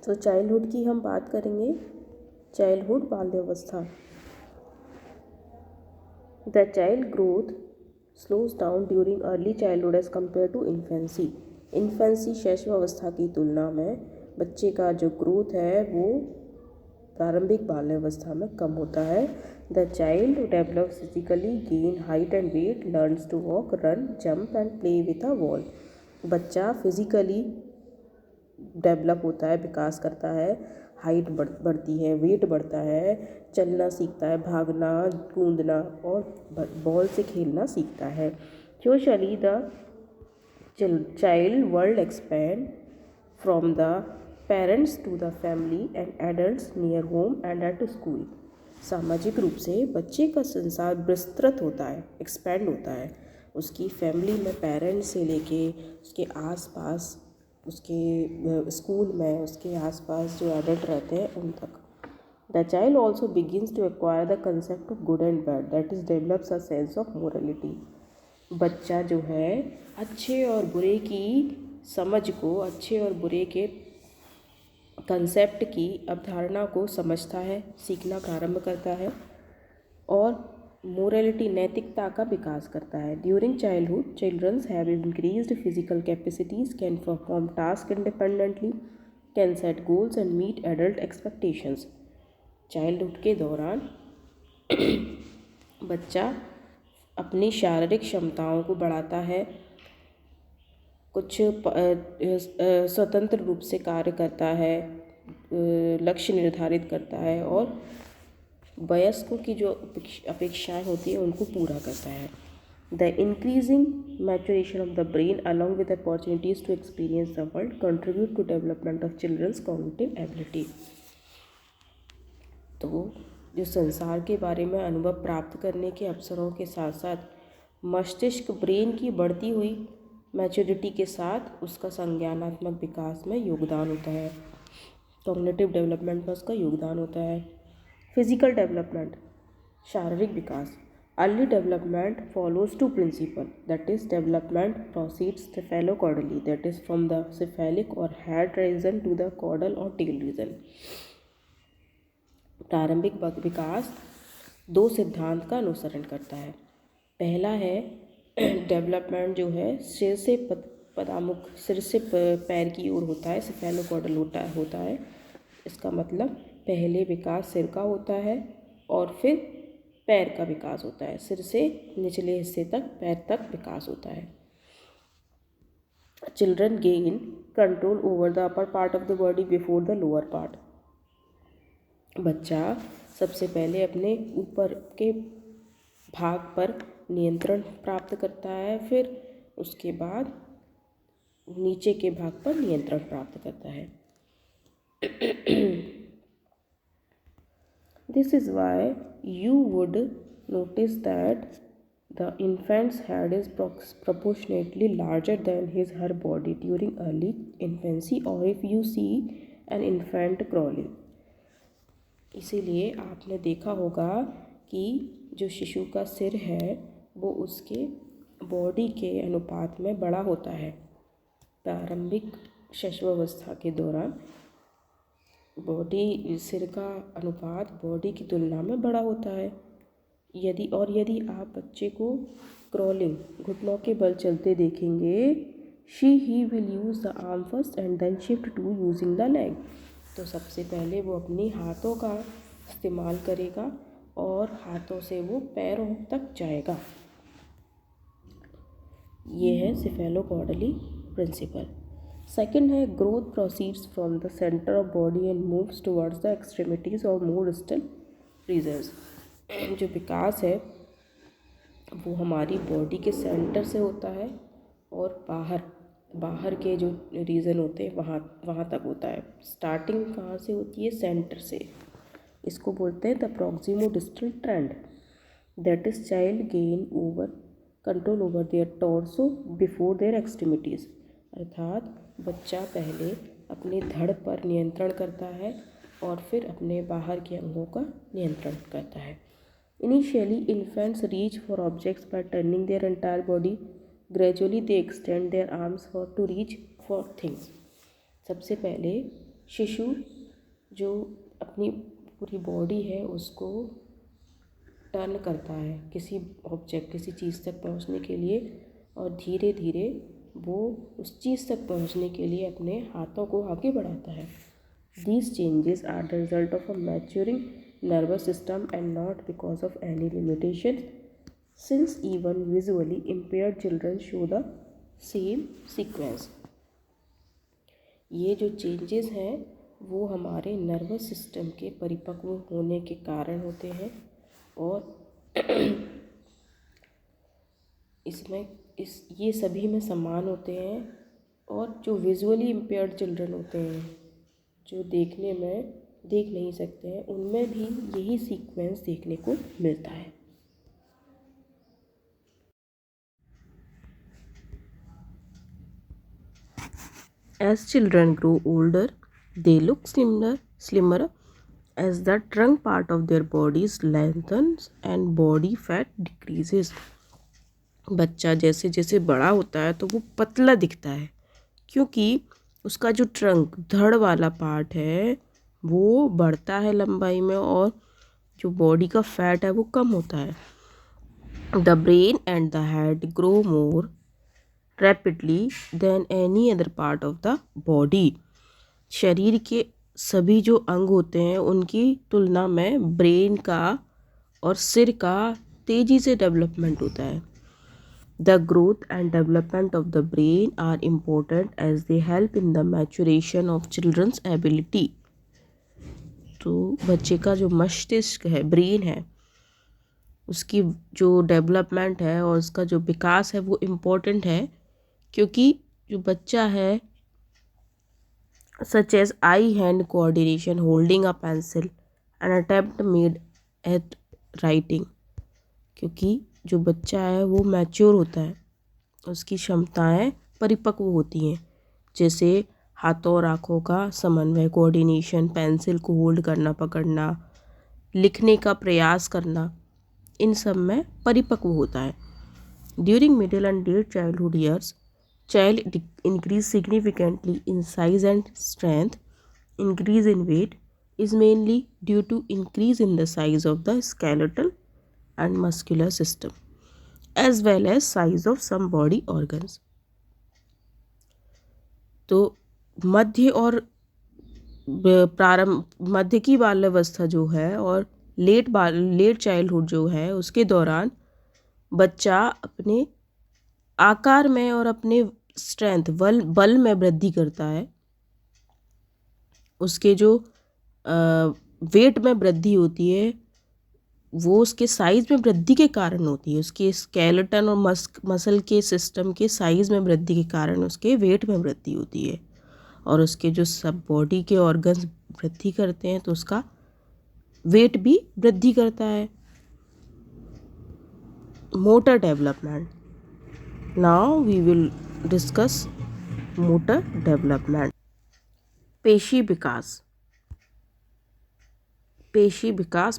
तो चाइल्डहुड की हम बात करेंगे, चाइल्डहुड बाल्यावस्था। The child growth slows down during early childhood as compared to infancy. Infancy शैशवावस्था की तुलना में बच्चे का जो ग्रोथ है वो प्रारंभिक बाल्यावस्था में कम होता है। The child develop physically, gain height and weight, learns to walk, run, jump and play with a ball. बच्चा फिजिकली डेवलप होता है, विकास करता है, हाइट बढ़ती है, वेट बढ़ता है, चलना सीखता है, भागना, कूदना और बॉल से खेलना सीखता है। Socially the child world expand from the parents to the family and adults near home and at school. सामाजिक रूप से बच्चे का संसार विस्तृत होता है, एक्सपैंड होता है, उसकी फैमिली में पेरेंट्स से लेके उसके आसपास, उसके स्कूल में, उसके आसपास जो एडल्ट रहते हैं उन तक। The child also begins to acquire the concept of good and bad, that is develops a sense of morality. बच्चा जो है अच्छे और बुरे की समझ को, अच्छे और बुरे के कंसेप्ट की अवधारणा को समझता है, सीखना प्रारंभ करता है और मोरलिटी, नैतिकता का विकास करता है। During childhood childrens have increased physical capacities, can perform task independently, can set goals and meet adult expectations. Childhood के दौरान बच्चा अपनी शारीरिक क्षमताओं को बढ़ाता है, कुछ स्वतंत्र रूप से कार्य करता है, लक्ष्य निर्धारित करता है और वयस्कों की जो अपेक्षाएं होती हैं उनको पूरा करता है। The increasing maturation of the brain along with opportunities to experience the world contribute to development of children's cognitive ability. तो जो संसार के बारे में अनुभव प्राप्त करने के अवसरों के साथ साथ मस्तिष्क, ब्रेन की बढ़ती हुई मैच्योरिटी के साथ उसका संज्ञानात्मक विकास में योगदान होता है, कॉग्निटिव डेवलपमेंट में उसका योगदान होता है। फिजिकल डेवलपमेंट, शारीरिक विकास। Early development follows two principle, that is development proceeds cephalocaudally, that is from the cephalic और head region to the caudal और टेल रीजन। प्रारंभिक विकास दो सिद्धांत का अनुसरण करता है। पहला है डेवलपमेंट जो है सिर से पदामुख, सिर से पैर की ओर होता है, सेफेलोकॉर्डल होता है। इसका मतलब पहले विकास सिर का होता है और फिर पैर का विकास होता है, सिर से निचले हिस्से तक, पैर तक विकास होता है। Children gain control over the upper part of the body before the lower part. बच्चा सबसे पहले अपने ऊपर के भाग पर नियंत्रण प्राप्त करता है, फिर उसके बाद नीचे के भाग पर नियंत्रण प्राप्त करता है। This is why you would notice that the infant's head is proportionately larger than her body during early infancy, or if you see an infant crawling. इसीलिए आपने देखा होगा कि जो शिशु का सिर है वो उसके बॉडी के अनुपात में बड़ा होता है। प्रारंभिक शिशुअवस्था के दौरान बॉडी, सिर का अनुपात बॉडी की तुलना में बड़ा होता है। यदि आप बच्चे को क्रॉलिंग, घुटनों के बल चलते देखेंगे, he will use the arm first and then shift to using the leg. तो सबसे पहले वो अपनी हाथों का इस्तेमाल करेगा और हाथों से वो पैरों तक जाएगा। ये है सेफेलोकॉर्डली प्रिंसिपल। सेकंड है growth proceeds from the centre of body and moves towards the extremities और मोर डिस्टल रीजन्स। जो विकास है वो हमारी बॉडी के सेंटर से होता है और बाहर के जो रीजन होते हैं वहाँ तक होता है। स्टार्टिंग कहाँ से होती है? सेंटर से। इसको बोलते हैं the proximodistal trend, that is child gain over control over their torso before their extremities. अर्थात बच्चा पहले अपनी धड़ पर नियंत्रण करता है और फिर अपने बाहर के अंगों का नियंत्रण करता है। Initially infants reach for objects by turning their entire body, gradually they extend their arms for to reach for things. सबसे पहले शिशु जो अपनी पूरी बॉडी है उसको टर्न करता है किसी ऑब्जेक्ट, किसी चीज़ तक पहुंचने के लिए, और धीरे धीरे वो उस चीज़ तक पहुंचने के लिए अपने हाथों को आगे बढ़ाता है. These changes are the result of a maturing nervous system and not because of any limitations, since even visually impaired children show the same sequence. ये जो चेंजेस हैं वो हमारे नर्वस सिस्टम के परिपक्व होने के कारण होते हैं, और इसमें ये सभी में समान होते हैं. और जो विजुअली इम्पेयर्ड चिल्ड्रन होते हैं, जो देख नहीं सकते हैं, उनमें भी यही सीक्वेंस देखने को मिलता है. As children grow older, they look slimmer as the trunk part of their bodies lengthens and body fat decreases. बच्चा जैसे जैसे बड़ा होता है तो वो पतला दिखता है, क्योंकि उसका जो ट्रंक धड़ वाला पार्ट है वो बढ़ता है लंबाई में, और जो बॉडी का फैट है वो कम होता है. The brain and the head grow more rapidly than any other part of the body. शरीर के सभी जो अंग होते हैं उनकी तुलना में ब्रेन का और सिर का तेज़ी से डेवलपमेंट होता है. The growth and development of the brain are important as they help in the maturation of children's ability. तो बच्चे का जो मस्तिष्क है, ब्रेन है, उसकी जो डेवलपमेंट है और उसका जो विकास है वो इम्पोर्टेंट है, क्योंकि जो बच्चा है such as eye hand coordination, holding a pencil, an attempt made at writing. क्योंकि जो बच्चा है वो मैच्योर होता है, उसकी क्षमताएं परिपक्व होती हैं, जैसे हाथों और आँखों का समन्वय, कोऑर्डिनेशन, पेंसिल को होल्ड करना, पकड़ना, लिखने का प्रयास करना, इन सब में परिपक्व होता है. During middle and late childhood years, child increase significantly in size and strength. Increase in weight is mainly due to increase in the size of the skeletal and muscular system as well as size of some body organs. तो मध्य की बाल्यावस्था जो है और late childhood जो है, उसके दौरान बच्चा अपने आकार में और अपने स्ट्रेंथ बल में वृद्धि करता है. उसके जो वेट में वृद्धि होती है वो उसके साइज़ में वृद्धि के कारण होती है. उसके स्केलेटन और मसल के सिस्टम के साइज़ में वृद्धि के कारण उसके वेट में वृद्धि होती है, और उसके जो सब बॉडी के ऑर्गन्स वृद्धि करते हैं तो उसका वेट भी वृद्धि करता है. Motor development. Now we will discuss motor development. पेशी विकास,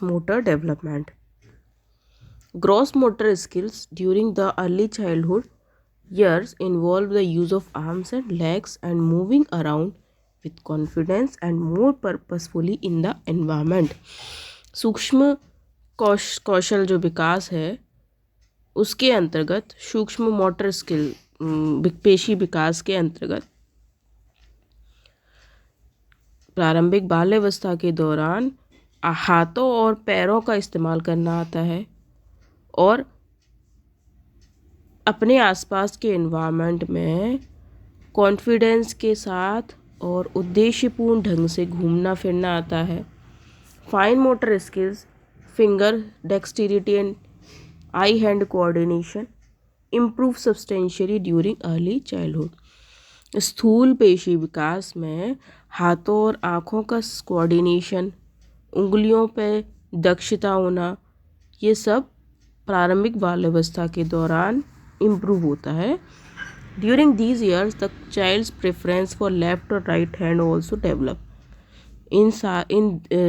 motor development. Gross motor skills during the early childhood years involve the use of arms and legs and moving around with confidence and more purposefully in the environment. सूक्ष्म कौशल जो विकास है उसके अंतर्गत, सूक्ष्म motor skill पेशी विकास के अंतर्गत प्रारंभिक बाल्यावस्था के दौरान हाथों और पैरों का इस्तेमाल करना आता है, और अपने आसपास के एनवायरनमेंट में कॉन्फिडेंस के साथ और उद्देश्यपूर्ण ढंग से घूमना फिरना आता है. Fine motor skills, finger dexterity and I hand coordination improve substantially during early childhood. स्थूल पेशी विकास में हाथों और आँखों का कोऑर्डिनेशन, उंगलियों पे दक्षता होना, ये सब प्रारंभिक बाल्यावस्था के दौरान इम्प्रूव होता है. During these years the child's preference for left और राइट हैंड ऑल्सो डेवलप. इन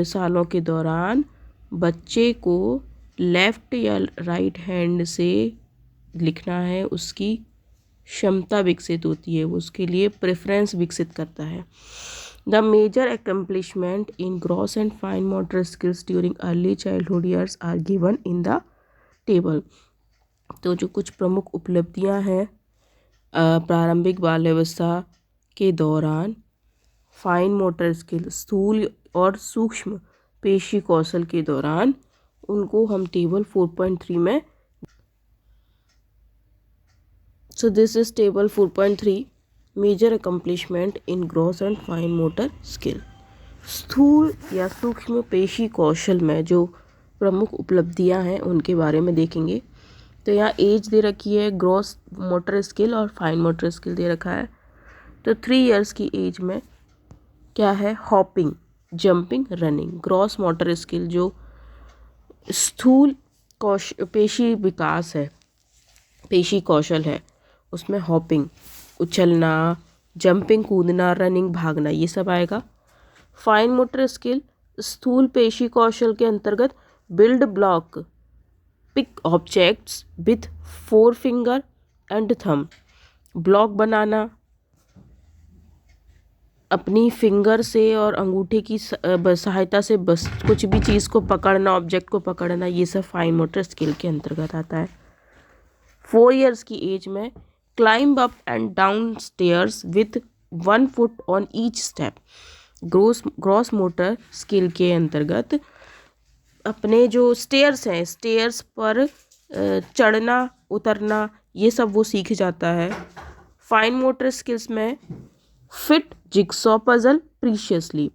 सालों के दौरान बच्चे को लेफ्ट या राइट हैंड से लिखना है, उसकी क्षमता विकसित होती है, वो उसके लिए प्रेफरेंस विकसित करता है. The major accomplishment in gross and fine motor skills during early childhood years are given in the table. तो जो कुछ प्रमुख उपलब्धियां हैं प्रारंभिक बाल्यावस्था के दौरान फाइन मोटर स्किल स्थूल और सूक्ष्म पेशी कौशल के दौरान, उनको हम टेबल 4.3 में So this is table 4.3 major accomplishment in gross and fine motor skill. स्थूल या सूक्ष्म पेशी कौशल में जो प्रमुख उपलब्धियां हैं उनके बारे में देखेंगे। तो यहाँ एज दे रखी है, ग्रॉस मोटर स्किल और फाइन मोटर स्किल दे रखा है। तो 3 इयर्स की एज में क्या है, hopping, jumping, running. Gross motor skill जो स्थूल पेशी विकास है, पेशी कौशल है, उसमें हॉपिंग, उछलना, जंपिंग, कूदना, रनिंग, भागना, ये सब आएगा। फाइन मोटर स्किल स्थूल पेशी कौशल के अंतर्गत build block, pick objects with 4 finger and thumb. Block बनाना, अपनी फिंगर से और अंगूठे की सहायता से बस कुछ भी चीज़ को पकड़ना, ऑब्जेक्ट को पकड़ना, ये सब फाइन मोटर स्किल के अंतर्गत आता है। 4 इयर्स की एज में climb up and down stairs with 1 foot on each step. Gross motor skill के अंतर्गत अपने जो स्टेयर्स हैं, स्टेयर्स पर चढ़ना उतरना, ये सब वो सीख जाता है। फाइन मोटर स्किल्स में फिट जिगसॉ पजल प्रीशियसली,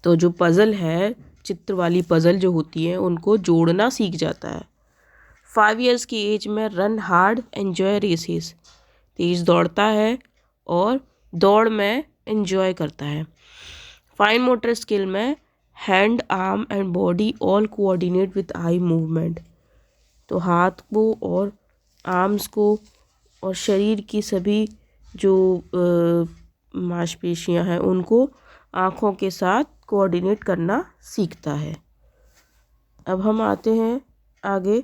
तो जो पजल है, चित्र वाली पजल जो होती है, उनको जोड़ना सीख जाता है। 5 इयर्स की एज में रन हार्ड एंजॉय रेसेस, तेज दौड़ता है और दौड़ में एंजॉय करता है। फाइन मोटर स्किल में hand, arm and body all coordinate with eye movement, तो हाथ को और आर्म्स को और शरीर की सभी जो मांसपेशियां हैं उनको आँखों के साथ कोऑर्डिनेट करना सीखता है। अब हम आते हैं आगे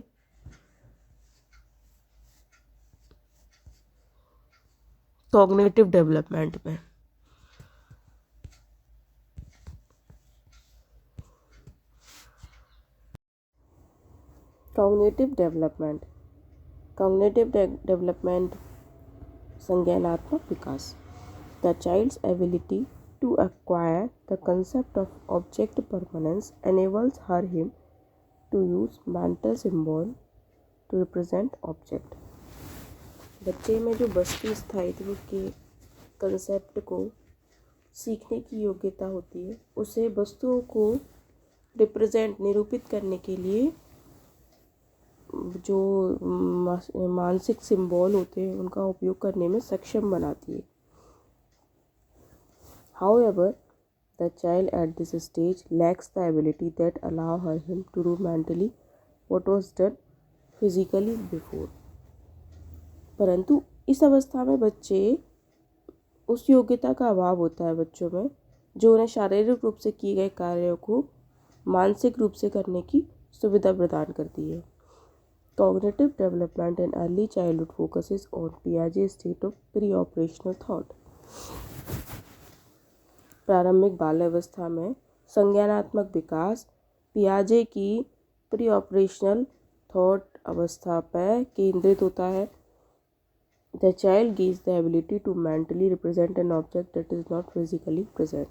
कॉग्निटिव डेवलपमेंट में। कॉग्निटिव डेवलपमेंट संज्ञानात्मक विकास, the child's ability to acquire the concept of object permanence enables her him to use mental symbol to represent object. बच्चे में जो वस्तु स्थायित्व के कंसेप्ट को सीखने की योग्यता होती है, उसे वस्तुओं को निरूपित करने के लिए जो मानसिक सिंबल होते हैं उनका उपयोग करने में सक्षम बनाती है। However, the child at this stage lacks the ability that allow him to do mentally what was done physically before. परंतु इस अवस्था में बच्चे उस योग्यता का अभाव होता है बच्चों में जो उन्हें शारीरिक रूप से किए गए कार्यों को मानसिक रूप से करने की सुविधा प्रदान करती है। Cognitive development in early childhood focuses on Piaget's state of pre-operational thought. प्रारंभिक बाल्यावस्था में संज्ञानात्मक विकास पियाजे की प्री ऑपरेशनल थॉट अवस्था पर केंद्रित होता है। The child gains the ability to mentally represent an object that is not physically present.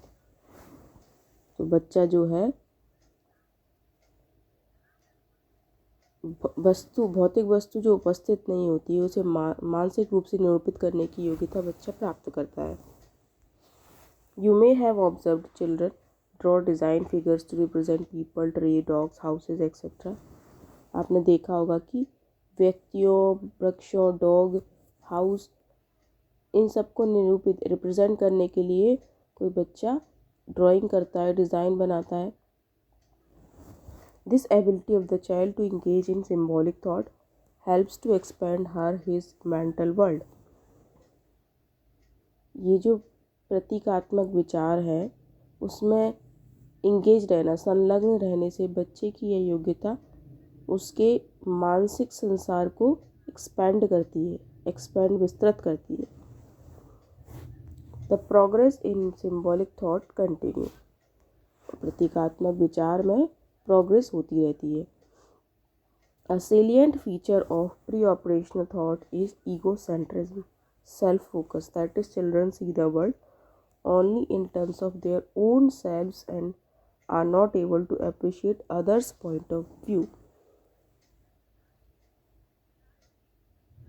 तो बच्चा जो है भौतिक वस्तु जो उपस्थित नहीं होती है उसे मानसिक रूप से निरूपित करने की योग्यता बच्चा प्राप्त करता है। You may have observed children draw design figures to represent people, tree, dogs, houses, etc. आपने देखा होगा कि व्यक्तियों, वृक्षों, डॉग, हाउस, इन सबको रिप्रेजेंट करने के लिए कोई बच्चा ड्राइंग करता है, डिज़ाइन बनाता है। This ability of the child to engage in symbolic thought helps to expand his mental world. ये जो प्रतीकात्मक विचार है उसमें इंगेज रहना, संलग्न रहने से बच्चे की यह योग्यता उसके मानसिक संसार को विस्तृत करती है। The progress in symbolic thought continue. प्रतीकात्मक विचार में प्रोग्रेस होती रहती है। A salient feature of pre-operational thought is egocentrism, self-focus. That is, children see the world only in terms of their own selves and are not able to appreciate others' point of view.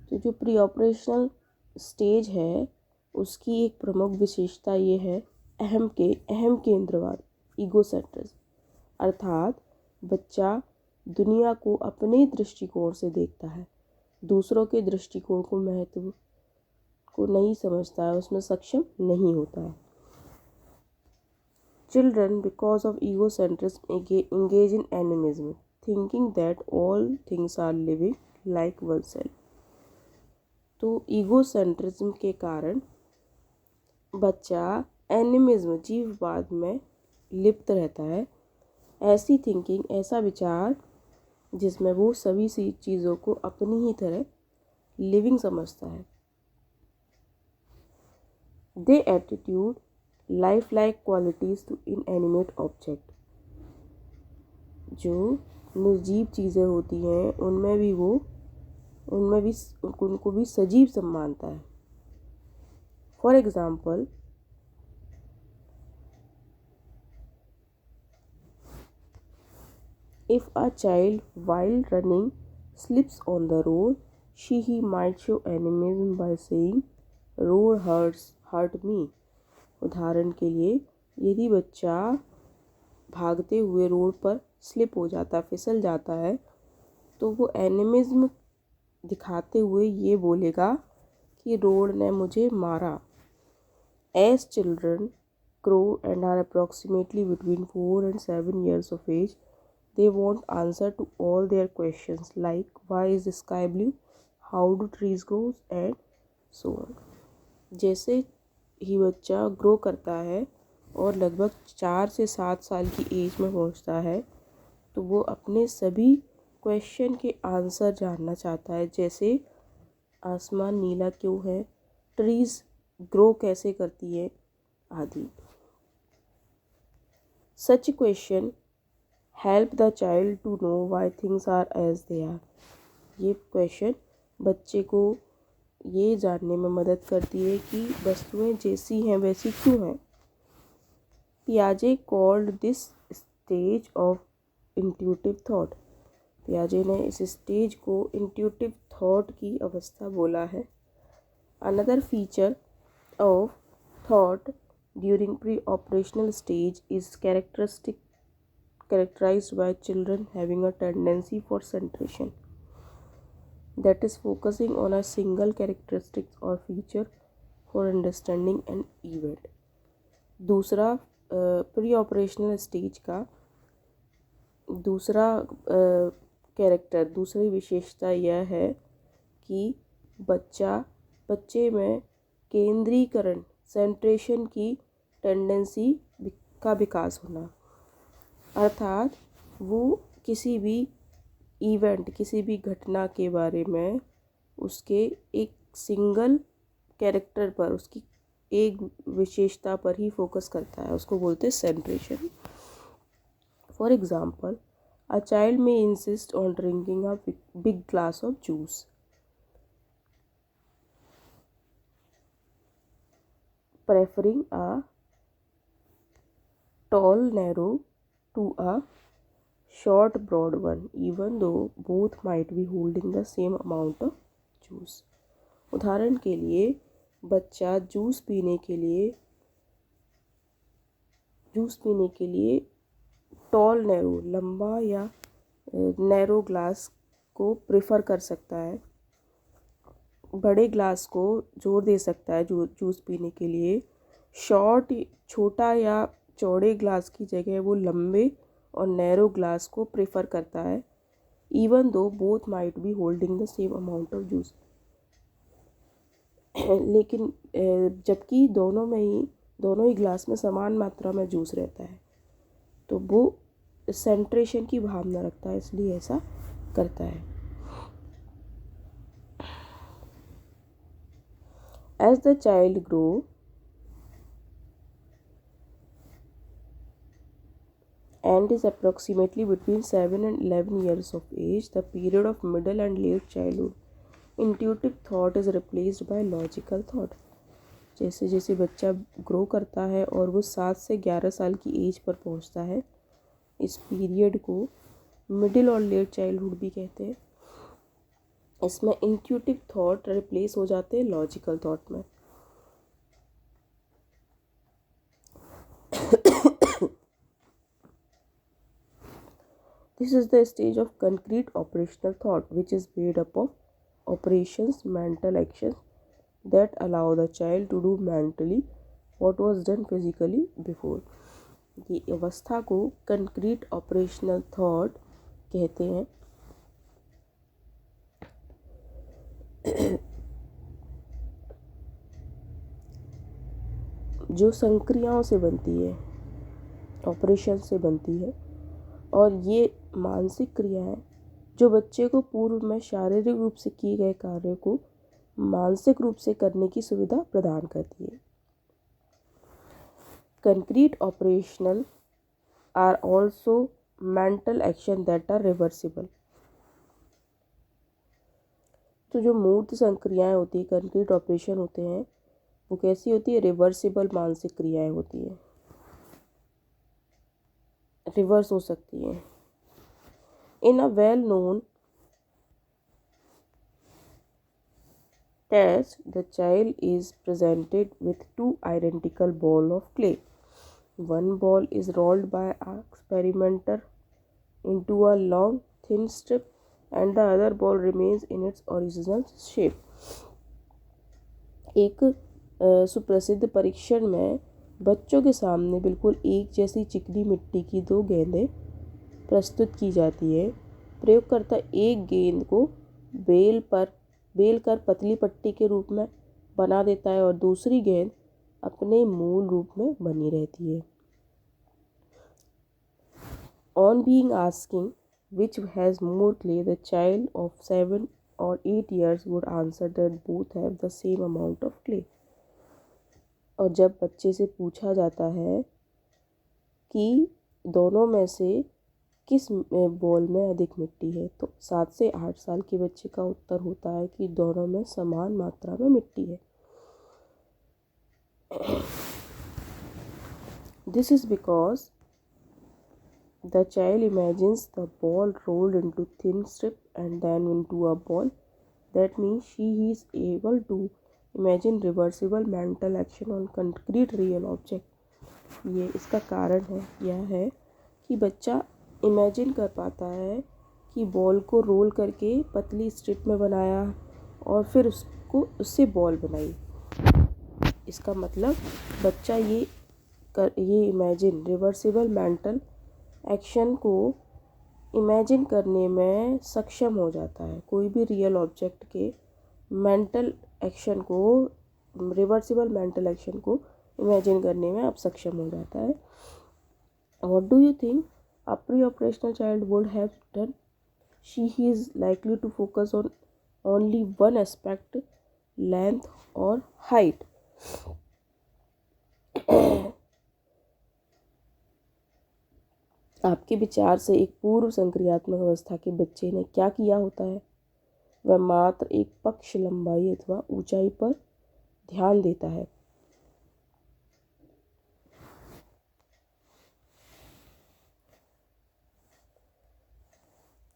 तो जो pre operational stage है उसकी एक प्रमुख विशेषता ये है अहम केंद्रवाद, ईगोसेंट्रिज्म, अर्थात बच्चा दुनिया को अपने दृष्टिकोण से देखता है, दूसरों के दृष्टिकोण को महत्व को नहीं समझता है, उसमें सक्षम नहीं होता है। Children, because of egocentrism, engage in animism, thinking that all things are living like oneself. तो ईगोसेंट्रिज्म के कारण बच्चा एनिमिज्म, जीववाद में लिप्त रहता है। ऐसी थिंकिंग, ऐसा विचार जिसमें वो सभी सी चीज़ों को अपनी ही तरह लिविंग समझता है। They attitude life like qualities to inanimate object. जो निर्जीव चीज़ें होती हैं उनको भी सजीव सम्मानता है। For example, if a child while running slips on the road, he might show animism by saying, "Road hurt me." उदाहरण के लिए, यदि बच्चा भागते हुए रोड पर स्लिप हो जाता, फिसल जाता है, तो वो एनिमिज्म दिखाते हुए ये बोलेगा कि रोड ने मुझे मारा। As children grow and are approximately between 4 and 7 years of age, they want answer to all their questions like why is the sky blue, how do trees grow and so on. जैसे ही बच्चा grow करता है और लगभग 4 से 7 साल की as में पहुंचता है तो वो अपने सभी क्वेश्चन के आंसर जानना चाहता है, जैसे आसमान नीला क्यों है, ट्रीज ग्रो कैसे करती है आदि। Such question help the child to know why things are as they are. ये क्वेश्चन बच्चे को ये जानने में मदद करती है कि वस्तुएं जैसी हैं वैसी क्यों हैं। पियाजे called this stage of intuitive thought. पियाजे ने इस स्टेज को इंट्यूटिव थॉट की अवस्था बोला है। Another feature of thought during pre operational stage is characterized by children having a tendency for centration, that is focusing on a single characteristic or feature for understanding an event. दूसरा pre operational stage का दूसरी विशेषता यह है कि बच्चे में केंद्रीकरण, सेंट्रेशन की टेंडेंसी का विकास होना, अर्थात वो किसी भी इवेंट, किसी भी घटना के बारे में उसके एक सिंगल कैरेक्टर पर, उसकी एक विशेषता पर ही फोकस करता है, उसको बोलते हैं centration. For example, a child may insist on drinking a big glass of juice, preferring a tall narrow to a short broad one, even though both might be holding the same amount of juice. उदाहरण के लिए, बच्चा juice पीने के लिए toll narrow, लंबा या narrow glass को प्रेफर कर सकता है, बड़े ग्लास को जोर दे सकता है जूस पीने के लिए। छोटा या चौड़े ग्लास की जगह वो लंबे और नैरो ग्लास को प्रेफर करता है, even though both might be holding the same amount of juice. लेकिन जबकि दोनों ही ग्लास में समान मात्रा में जूस रहता है, तो वो सेंट्रेशन की भावना रखता है, इसलिए ऐसा करता है। As the child grow, and is approximately between 7 and 11 years of age, the period of middle and late childhood. Intuitive thought is replaced by logical thought. जैसे जैसे बच्चा ग्रो करता है और वो 7 से 11 साल की एज पर पहुंचता है, इस पीरियड को मिडिल और लेट चाइल्डहुड भी कहते हैं। इसमें इंट्यूटिव थॉट रिप्लेस हो जाते हैं लॉजिकल थॉट में। This is the stage of concrete operational thought, which is made up of operations, mental actions that allow the child to do mentally what was done physically before. ये अवस्था को concrete operational thought कहते हैं। जो संक्रियाओं से बनती है, operation से बनती है, और ये मानसिक क्रिया है जो बच्चे को पूर्व में शारीरिक रूप से किए गए कार्य को मानसिक रूप से करने की सुविधा प्रदान करती है। Concrete operational are also mental action that are reversible. तो जो मूर्त संक्रियाएं होती है, कंक्रीट ऑपरेशन होते हैं, वो कैसी होती है? रिवर्सिबल मानसिक क्रियाएं होती हैं, रिवर्स हो सकती हैं। In a well known test the child is presented with 2 identical balls of clay. One ball is rolled by an experimenter into a long thin strip and the other ball remains in its original shape. एक सुप्रसिद्ध परीक्षण में बच्चों के सामने बिल्कुल एक जैसी चिकनी मिट्टी की 2 गेंदें प्रस्तुत की जाती है। प्रयोगकर्ता एक गेंद को बेल कर पतली पट्टी के रूप में बना देता है और दूसरी गेंद अपने मूल रूप में बनी रहती है। On being asking which has more clay, the child of 7 or 8 years would answer that both have the same amount of clay. और जब बच्चे से पूछा जाता है कि दोनों में से किस बॉल में अधिक मिट्टी है, तो 7 से 8 साल के बच्चे का उत्तर होता है कि दोनों में समान मात्रा में मिट्टी है। This is because the child imagines the ball rolled into thin strip and then into a ball. That means she is able to imagine reversible mental action on concrete real object. ये इसका कारण है, यह है कि बच्चा imagine कर पाता है कि बॉल को रोल करके पतली स्ट्रिप में बनाया और फिर उससे बॉल बनाई। इसका मतलब बच्चा ये इमेजिन रिवर्सिबल मेंटल एक्शन को इमेजिन करने में सक्षम हो जाता है। कोई भी रियल ऑब्जेक्ट के मेंटल एक्शन को, रिवर्सिबल मेंटल एक्शन को इमेजिन करने में अब सक्षम हो जाता है। What do you think a pre-operational child would have done? She is likely to focus on only one aspect, length or height. आपके विचार से एक पूर्व संक्रियात्मक अवस्था के बच्चे ने क्या किया होता है? वह मात्र एक पक्ष, लंबाई अथवा ऊंचाई पर ध्यान देता है।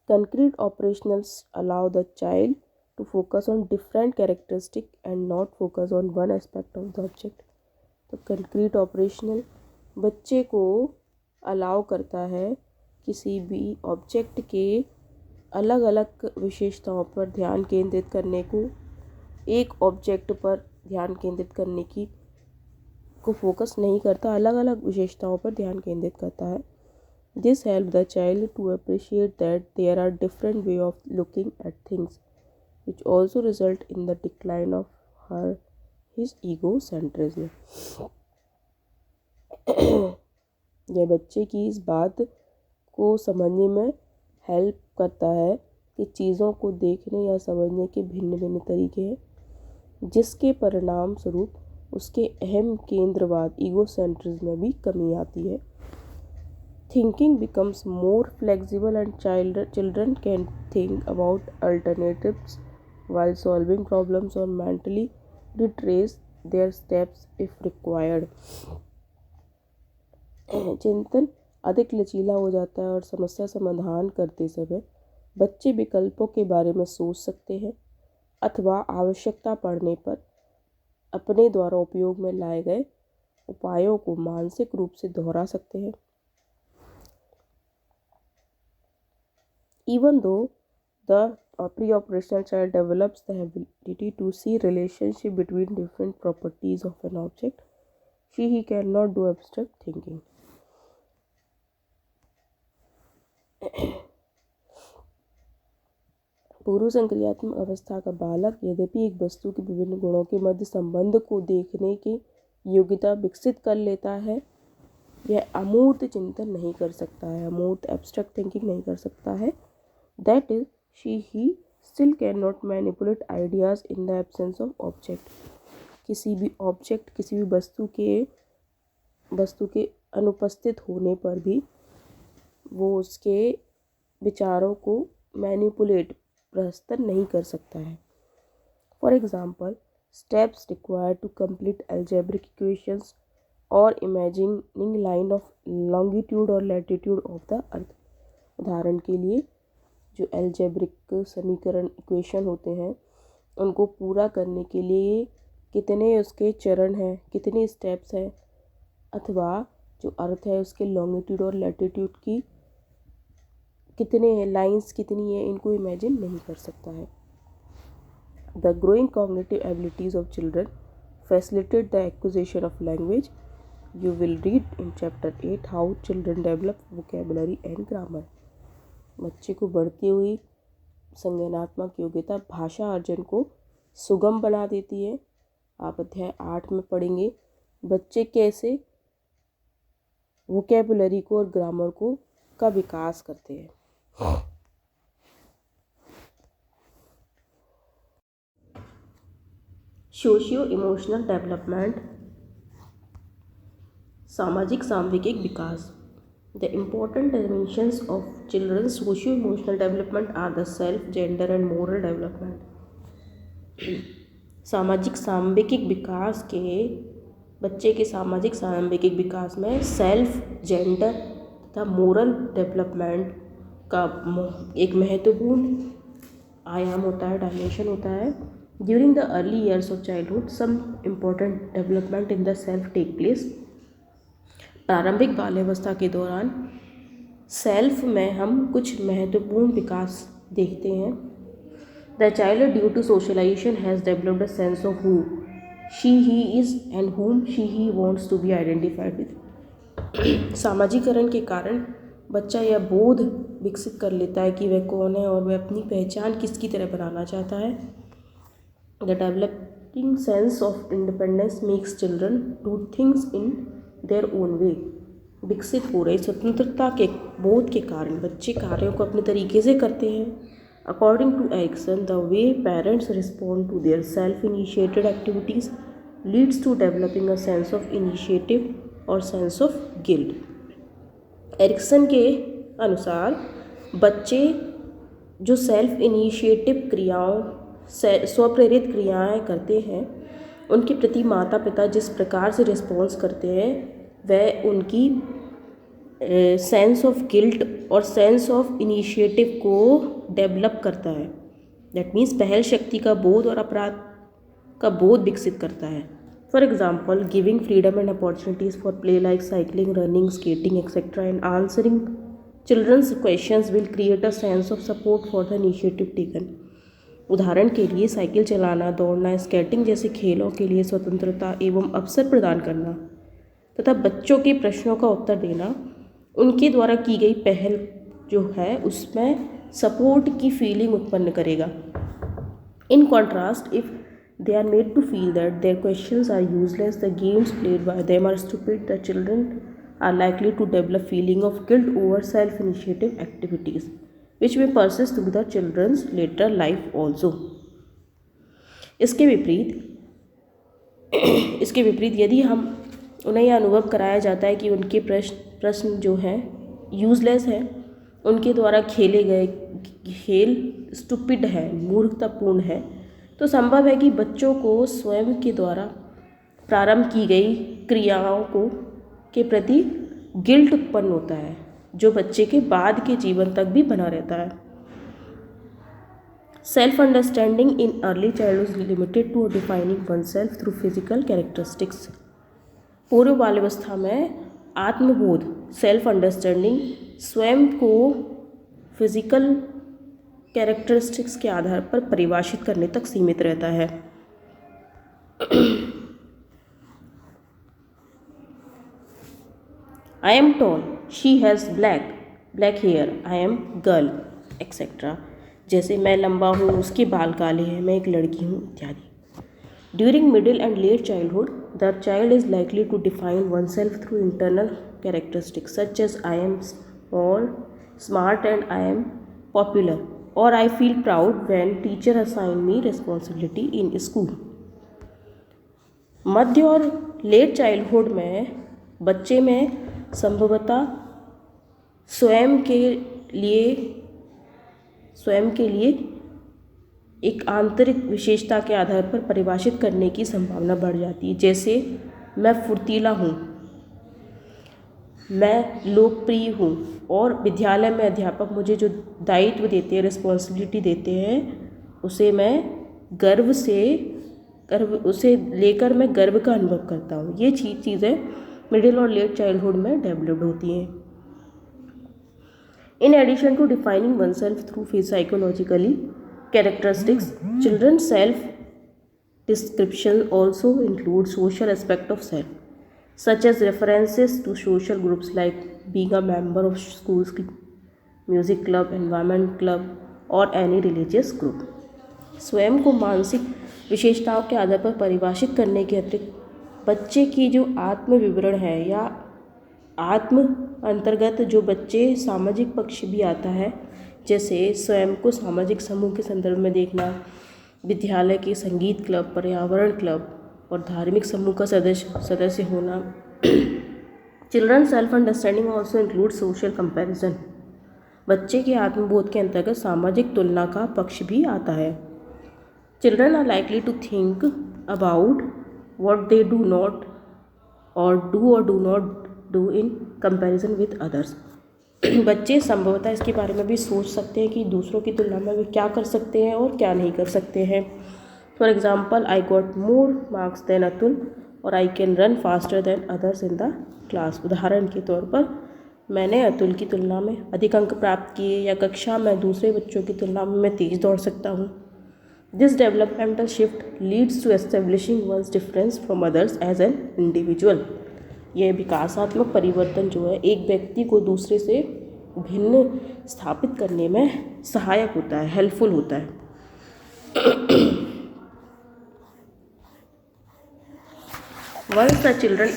Concrete operationals allow the child to focus on different characteristics and not focus on one aspect of the object. तो कंक्रीट ऑपरेशनल बच्चे को अलाउ करता है किसी भी ऑब्जेक्ट के अलग अलग विशेषताओं पर ध्यान केंद्रित करने को, एक ऑब्जेक्ट पर ध्यान केंद्रित करने की को फोकस नहीं करता, अलग अलग विशेषताओं पर ध्यान केंद्रित करता है। This helps the child to appreciate that there are different ways of looking at things, which also result in the decline of his egocentrism. यह बच्चे की इस बात को समझने में हेल्प करता है कि चीज़ों को देखने या समझने के भिन्न भिन्न तरीके हैं, जिसके परिणाम स्वरूप उसके अहम केंद्रवाद ईगोसेंट्रिज्म में भी कमी आती है। Thinking becomes more flexible and children can think about alternatives while solving problems or mentally retrace their steps if required. चिंतन अधिक लचीला हो जाता है और समस्या समाधान करते समय बच्चे विकल्पों के बारे में सोच सकते हैं अथवा आवश्यकता पड़ने पर अपने द्वारा उपयोग में लाए गए उपायों को मानसिक रूप से दोहरा सकते हैं. Even though the pre-operational child develops the ability to see relationship between different properties of an object, he cannot do abstract thinking. पूर्व संक्रियात्मक अवस्था का बालक यद्यपि एक वस्तु के विभिन्न गुणों के मध्य संबंध को देखने की योग्यता विकसित कर लेता है, यह अमूर्त चिंतन नहीं कर सकता है, अमूर्त एब्स्ट्रैक्ट थिंकिंग नहीं कर सकता है. That is, he still cannot manipulate ideas in the absence of object. किसी भी ऑब्जेक्ट, किसी भी वस्तु के अनुपस्थित होने पर भी वो उसके विचारों को मैनिपुलेट, प्रस्तुत नहीं कर सकता है. For example, steps required to complete algebraic equations और इमेजिनिंग लाइन ऑफ लॉन्गिट्यूड और लैटिट्यूड ऑफ द अर्थ. उदाहरण के लिए जो एल्जेब्रिक समीकरण इक्वेशन होते हैं उनको पूरा करने के लिए कितने उसके चरण हैं, कितने स्टेप्स हैं, अथवा जो अर्थ है उसके लॉन्गिट्यूड और लैटिट्यूड की कितने लाइंस कितनी है, इनको इमेजिन नहीं कर सकता है. The growing cognitive abilities of children facilitate the acquisition of language. You will read in chapter 8 how children develop vocabulary and grammar. बच्चे को बढ़ती हुई संज्ञानात्मक योग्यता भाषा अर्जन को सुगम बना देती है. आप अध्याय 8 में पढ़ेंगे बच्चे कैसे वोकेबुलरी को और ग्रामर को का विकास करते हैं. सोशियो इमोशनल डेवलपमेंट, सामाजिक सांवेगिक विकास. The important dimensions of children's socio-emotional development are the self, gender and moral development. सामाजिक सांवेगिक विकास के बच्चे के सामाजिक सांवेगिक विकास में सेल्फ, जेंडर तथा मोरल डेवलपमेंट का एक महत्वपूर्ण आयाम होता है, डायमेंशन होता है. During the early years of childhood some important development in the self take place. प्रारंभिक बाल्यावस्था के दौरान सेल्फ में हम कुछ महत्वपूर्ण विकास देखते हैं. The child due to socialization has developed a sense of who she he is and whom she he wants to be identified with. सामाजिकरण के कारण बच्चा यह बोध विकसित कर लेता है कि वह कौन है और वह अपनी पहचान किसकी तरह बनाना चाहता है. The developing sense of independence makes children do things in their own way. विकसित हो रही स्वतंत्रता के बोध के कारण बच्चे कार्यों को अपने तरीके से करते हैं. According to Erikson, the way parents respond to their self initiated activities leads to developing a sense of initiative और सेंस ऑफ गिल्ट. एरिक्सन के अनुसार बच्चे जो सेल्फ इनिशिएटिव क्रियाओं, स्वप्रेरित क्रियाएं करते हैं, उनके प्रति माता पिता जिस प्रकार से रिस्पॉन्स करते हैं वह उनकी सेंस ऑफ गिल्ट और सेंस ऑफ इनिशिएटिव को डेवलप करता है. दैट मीन्स पहल शक्ति का बोध और अपराध का बोध विकसित करता है. For example, giving freedom and opportunities for play like cycling, running, skating etcetera and answering children's questions will create a sense of support for the initiative taken. उदाहरण के लिए साइकिल चलाना, दौड़ना, स्केटिंग जैसे खेलों के लिए स्वतंत्रता एवं अवसर प्रदान करना तथा बच्चों के प्रश्नों का उत्तर देना उनके द्वारा की गई पहल जो है उसमें सपोर्ट की फीलिंग उत्पन्न करेगा. In contrast, if they are made to feel that their questions are useless, the games played by them are stupid, the children are likely to develop feeling of guilt over self-initiative activities, which may persist through the children's later life also. इसके विपरीत यदि हम उन्हें यह अनुभव कराया जाता है कि उनके प्रश्न जो हैं यूजलेस हैं, उनके द्वारा खेले गए खेल स्टूपिड है, मूर्खतापूर्ण है, तो संभव है कि बच्चों को स्वयं के द्वारा प्रारंभ की गई क्रियाओं को के प्रति गिल्ट उत्पन्न होता है, जो बच्चे के बाद के जीवन तक भी बना रहता है। Self understanding in early childhood is limited to defining oneself through physical characteristics. पूर्व बाल्यावस्था में आत्मबोध, सेल्फ अंडरस्टैंडिंग, स्वयं को फिजिकल कैरेक्टरिस्टिक्स के आधार पर परिभाषित करने तक सीमित रहता है। I am tall, she has black hair, I am girl, etc. जैसे मैं लंबा हूँ, उसके बाल काले हैं, मैं एक लड़की हूँ, इत्यादि। During middle and late childhood, the child is likely to define oneself through internal characteristics such as I am small, smart and I am popular, or I feel proud when teacher assign me responsibility in school. मध्य और late childhood में बच्चे में संभवतः स्वयं के लिए एक आंतरिक विशेषता के आधार पर परिभाषित करने की संभावना बढ़ जाती है। जैसे मैं फुर्तीला हूँ, मैं लोकप्रिय हूँ, और विद्यालय में अध्यापक मुझे जो दायित्व देते हैं, रिस्पॉन्सिबिलिटी देते हैं, उसे लेकर मैं गर्व का अनुभव करता हूँ। ये चीज़ें मिडिल और लेट चाइल्डहुड में डेवलप्ड होती हैं। In addition to defining oneself through psychologically characteristics, children's self-description also include social aspect of self, such as references to social groups like being a member of school's music club, environment club, or any religious group. स्वयं को मानसिक विशेषताओं के आधार पर परिभाषित करने के अतिरिक्त बच्चे की जो आत्म विवरण है या आत्म अंतर्गत जो बच्चे सामाजिक पक्ष भी आता है, जैसे स्वयं को सामाजिक समूह के संदर्भ में देखना, विद्यालय के संगीत क्लब, पर्यावरण क्लब और धार्मिक समूह का सदस्य होना। Children self understanding also include social comparison. बच्चे के आत्मबोध के अंतर्गत सामाजिक तुलना का पक्ष भी आता है। Children are likely to think about what they do not और do not do in comparison with others. बच्चे संभवतः इसके बारे में भी सोच सकते हैं कि दूसरों की तुलना में वे क्या कर सकते हैं और क्या नहीं कर सकते हैं। For example, I got more marks than Atul और I can run faster than others in the class. उदाहरण के तौर पर, मैंने अतुल की तुलना में अधिक अंक प्राप्त किए, या कक्षा में दूसरे बच्चों की तुलना में मैं तेज दौड़ सकता हूँ। This developmental shift leads to establishing one's difference from others as an individual. यह विकासात्मक परिवर्तन जो है एक व्यक्ति को दूसरे से भिन्न स्थापित करने में सहायक होता है, हेल्पफुल होता है। Once the children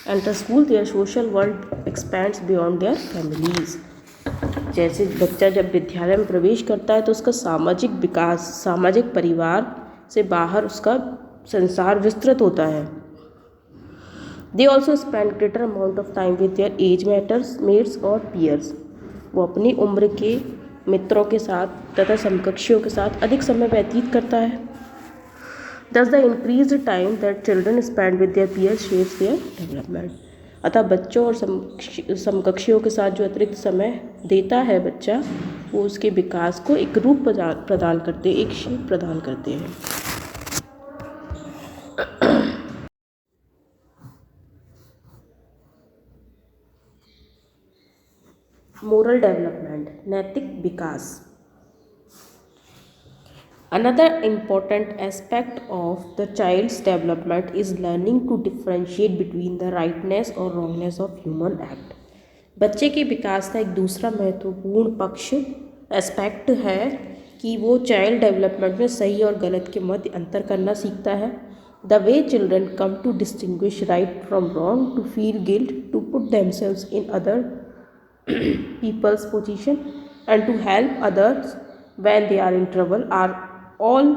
enter school, their social world expands beyond their families. जैसे बच्चा जब विद्यालय में प्रवेश करता है तो उसका सामाजिक विकास, सामाजिक परिवार से बाहर उसका संसार विस्तृत होता है। They also spend greater amount of time with their age mates और peers. वो अपनी उम्र के मित्रों के साथ तथा समकक्षियों के साथ अधिक समय व्यतीत करता है। Thus the increased time that children spend with their peers shapes their development. अतः बच्चों और समकक्षियों के साथ जो अतिरिक्त समय देता है बच्चा, वो उसके विकास को एक रूप प्रदान करते, एक शेप प्रदान करते हैं। मोरल डेवलपमेंट, नैतिक विकास। Another important aspect of the child's development is learning to differentiate between the rightness or wrongness of human act. बच्चे के विकास का एक दूसरा महत्वपूर्ण पक्ष एस्पेक्ट है कि वो चाइल्ड डेवलपमेंट में सही और गलत के मध्य अंतर करना सीखता है। The way children come to distinguish right from wrong, to feel guilt, to put themselves in other people's position and to help others when they are in trouble are all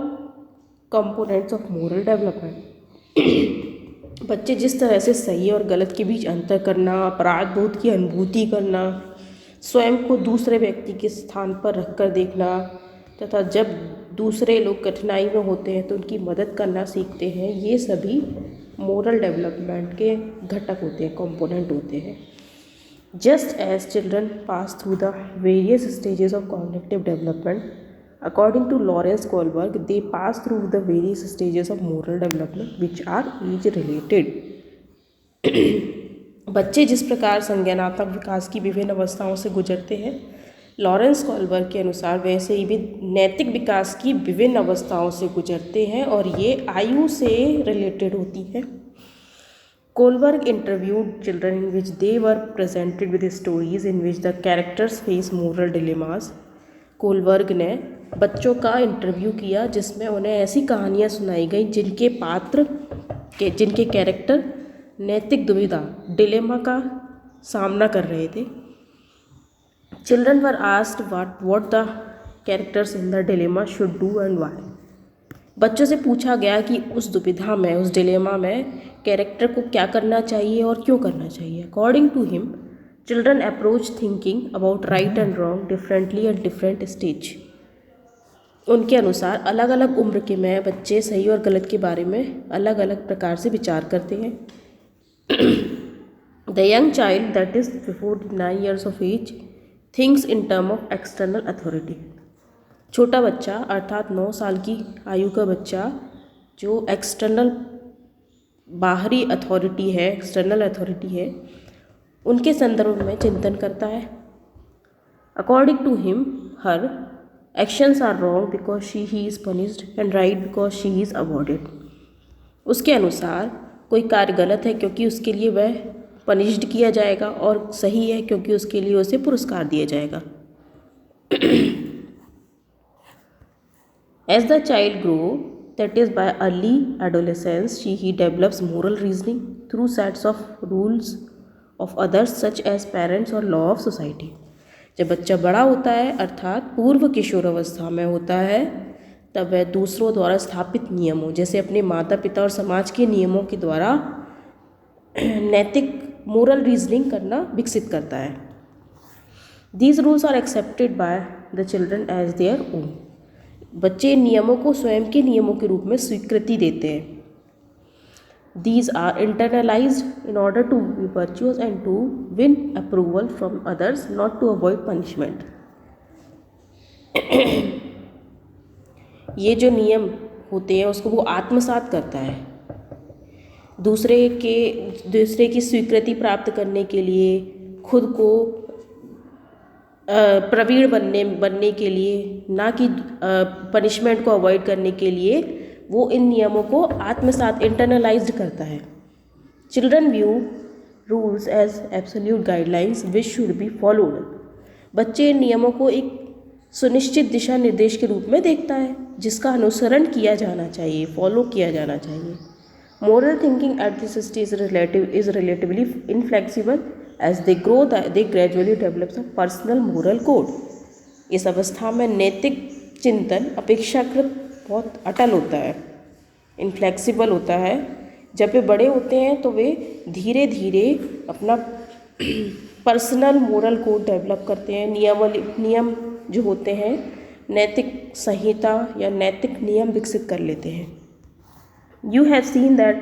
components of moral development. बच्चे जिस तरह से सही और गलत के बीच अंतर करना, अपराध बोध की अनुभूति करना, स्वयं को दूसरे व्यक्ति के स्थान पर रखकर देखना तथा जब दूसरे लोग कठिनाई में होते हैं तो उनकी मदद करना सीखते हैं, ये सभी मोरल डेवलपमेंट के घटक होते हैं, कंपोनेंट होते हैं। Just as children pass through the various stages of cognitive development, according to Lawrence Kohlberg, they pass through the various stages of moral development which are age related. बच्चे जिस प्रकार संज्ञानात्मक विकास की विभिन्न अवस्थाओं से गुजरते हैं, लॉरेंस कोलबर्ग के अनुसार वैसे ही भी नैतिक विकास की विभिन्न अवस्थाओं से गुजरते हैं और ये आयु से रिलेटेड होती हैं। Kohlberg interviewed children in which they were presented with stories in which the characters face moral dilemmas. Kohlberg ने बच्चों का इंटरव्यू किया जिसमें उन्हें ऐसी कहानियाँ सुनाई गई जिनके कैरेक्टर नैतिक दुविधा, डिलेमा का सामना कर रहे थे। Children were asked what the characters in the dilemma should do and why. बच्चों से पूछा गया कि उस दुविधा में, उस डिलेमा में कैरेक्टर को क्या करना चाहिए और क्यों करना चाहिए। According to him, children approach thinking about right and wrong differently at different stage. उनके अनुसार अलग अलग उम्र के में बच्चे सही और गलत के बारे में अलग अलग प्रकार से विचार करते हैं। The young child that is before 9 years of age thinks in term of external authority. छोटा बच्चा अर्थात 9 साल की आयु का बच्चा जो एक्सटर्नल बाहरी अथॉरिटी है, एक्सटर्नल अथॉरिटी है, उनके संदर्भ में चिंतन करता है। According to him, her actions are wrong because he is punished and right because she is awarded. उसके अनुसार कोई कार्य गलत है क्योंकि उसके लिए वह पनिश्ड किया जाएगा और सही है क्योंकि उसके लिए उसे पुरस्कार दिया जाएगा। As the child grow, that is by early adolescence, he develops moral reasoning through sets of rules of others such as parents और law of society। जब बच्चा बड़ा होता है अर्थात पूर्व किशोर अवस्था में होता है, तब वह दूसरों द्वारा स्थापित नियमों जैसे अपने माता पिता और समाज के नियमों के द्वारा नैतिक मोरल रीजनिंग करना विकसित करता है। These rules are accepted by the children as their own. बच्चे नियमों को स्वयं के नियमों के रूप में स्वीकृति देते हैं। These are internalized in order to be virtuous and to win approval from others, not to avoid punishment। ये जो नियम होते हैं उसको वो आत्मसात करता है, दूसरे की स्वीकृति प्राप्त करने के लिए, खुद को प्रवीण बनने के लिए, ना कि पनिशमेंट को अवॉइड करने के लिए वो इन नियमों को आत्मसात इंटरनलाइज्ड करता है। Children view rules as absolute guidelines which should be followed. बच्चे इन नियमों को एक सुनिश्चित दिशा निर्देश के रूप में देखता है जिसका अनुसरण किया जाना चाहिए, फॉलो किया जाना चाहिए। Moral thinking at this stage is relatively inflexible as they grow they gradually develops a personal moral code. इस अवस्था में नैतिक चिंतन अपेक्षाकृत बहुत अटल होता है, इनफ्लेक्सिबल होता है। जब वे बड़े होते हैं तो वे धीरे धीरे अपना पर्सनल मोरल कोड डेवलप करते हैं। नियम जो होते हैं, नैतिक संहिता या नैतिक नियम विकसित कर लेते हैं। You have seen that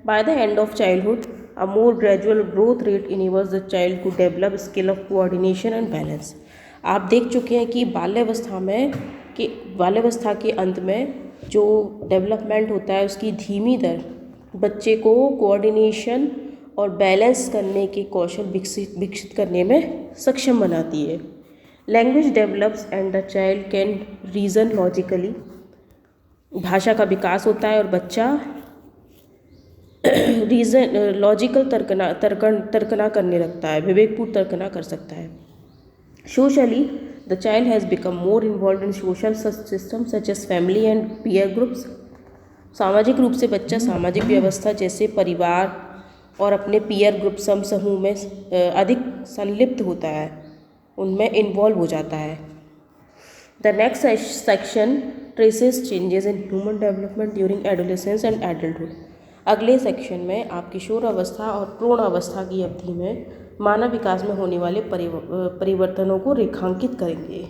by the end of childhood a more gradual growth rate enables the child to develop skill of coordination and balance। आप देख चुके हैं कि बाल्यावस्था के अंत में जो डेवलपमेंट होता है उसकी धीमी दर बच्चे को कोऑर्डिनेशन और बैलेंस करने के कौशल विकसित करने में सक्षम बनाती है। Language develops and the child can reason logically. भाषा का विकास होता है और बच्चा लॉजिकल तर्कना करने लगता है, विवेकपूर्ण तर्कना कर सकता है। Socially the child has become more involve in social system such as family and peer groups. सामाजिक रूप से बच्चा सामाजिक व्यवस्था जैसे परिवार और अपने पीयर ग्रुप समूह में अधिक संलिप्त होता है, उनमें इन्वॉल्व हो जाता है। The next section traces changes in human development during adolescence and adulthood. अगले सेक्शन में आप किशोर अवस्था और प्रौढ़ अवस्था की अवधि में मानव विकास में होने वाले परिवर्तनों को रेखांकित करेंगे।